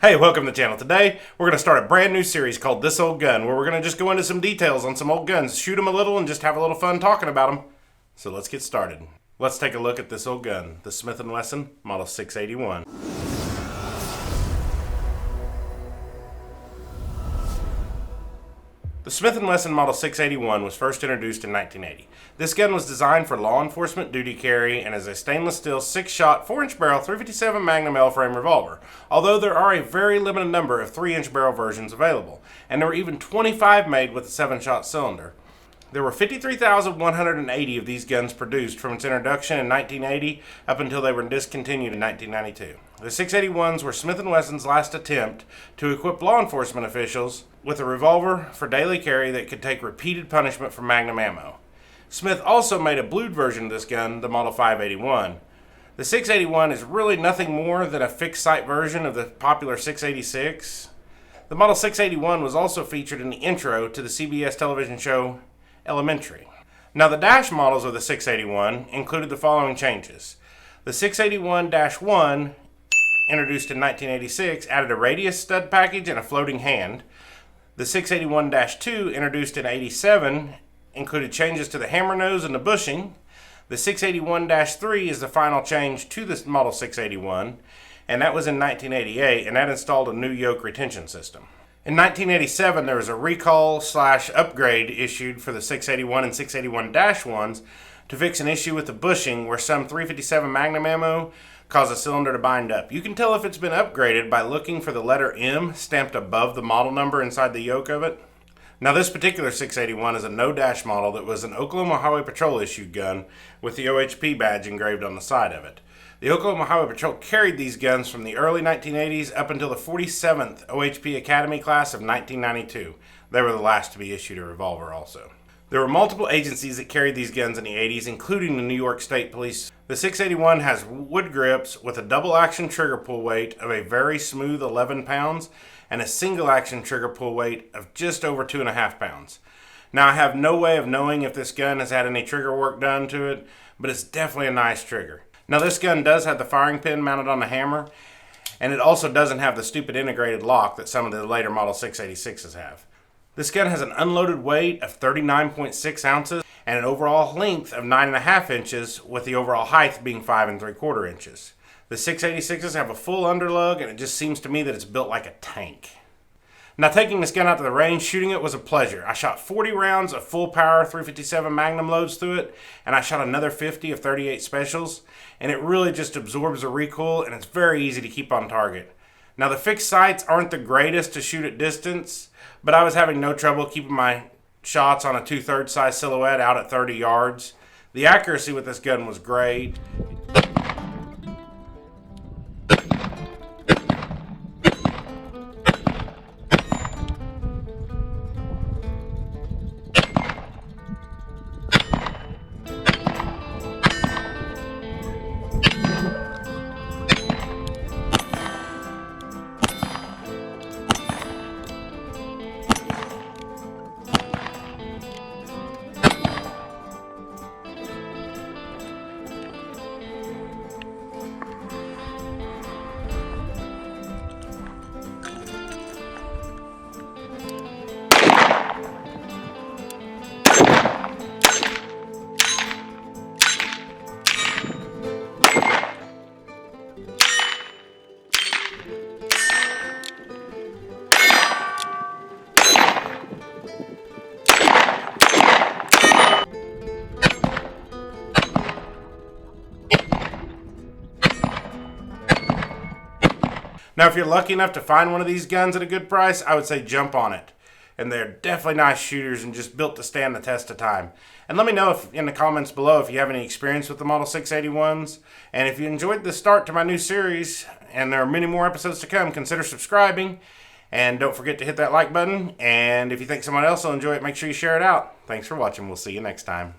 Hey, welcome to the channel. Today, we're going to start a brand new series called This Old Gun, where we're going to just go into some details on some old guns, shoot them a little, and just have a little fun talking about them. So let's get started. Let's take a look at this old gun, the Smith and Wesson Model 681. The Smith and Wesson Model 681 was first introduced in 1980. This gun was designed for law enforcement duty carry and is a stainless steel 6-shot, 4-inch barrel, .357 Magnum L-frame revolver, although there are a very limited number of 3-inch barrel versions available, and there were even 25 made with a 7-shot cylinder. There were 53,180 of these guns produced from its introduction in 1980 up until they were discontinued in 1992. The 681s were Smith and Wesson's last attempt to equip law enforcement officials with a revolver for daily carry that could take repeated punishment from Magnum ammo. Smith also made a blued version of this gun, the Model 581. The 681 is really nothing more than a fixed sight version of the popular 686. The Model 681 was also featured in the intro to the CBS television show Elementary. Now, the dash models of the 681 included the following changes. The 681-1, introduced in 1986, added a radius stud package and a floating hand. The 681-2, introduced in 87, included changes to the hammer nose and the bushing. The 681-3 is the final change to this Model 681, and that was in 1988, and that installed a new yoke retention system. In 1987, there was a recall/upgrade issued for the 681 and 681-1s to fix an issue with the bushing where some .357 Magnum ammo caused a cylinder to bind up. You can tell if it's been upgraded by looking for the letter M stamped above the model number inside the yoke of it. Now, this particular 681 is a no-dash model that was an Oklahoma Highway Patrol issued gun with the OHP badge engraved on the side of it. The Oklahoma Highway Patrol carried these guns from the early 1980s up until the 47th OHP Academy class of 1992. They were the last to be issued a revolver also. There were multiple agencies that carried these guns in the 80s, including the New York State Police. The 681 has wood grips with a double action trigger pull weight of a very smooth 11 pounds and a single action trigger pull weight of just over 2.5 pounds. Now, I have no way of knowing if this gun has had any trigger work done to it, but it's definitely a nice trigger. Now, this gun does have the firing pin mounted on the hammer, and it also doesn't have the stupid integrated lock that some of the later Model 686s have. This gun has an unloaded weight of 39.6 ounces and an overall length of 9.5 inches, with the overall height being 5 3/4 inches. The 686s have a full underlug, and it just seems to me that it's built like a tank. Now, taking this gun out to the range, shooting it was a pleasure. I shot 40 rounds of full power .357 Magnum loads through it, and I shot another 50 of 38 specials, and it really just absorbs the recoil, and it's very easy to keep on target. Now, the fixed sights aren't the greatest to shoot at distance, but I was having no trouble keeping my shots on a 2/3 size silhouette out at 30 yards. The accuracy with this gun was great. Now, if you're lucky enough to find one of these guns at a good price, I would say jump on it. And they're definitely nice shooters and just built to stand the test of time. And let me know in the comments below if you have any experience with the Model 681s. And if you enjoyed the start to my new series, and there are many more episodes to come, consider subscribing. And don't forget to hit that like button. And if you think someone else will enjoy it, make sure you share it out. Thanks for watching. We'll see you next time.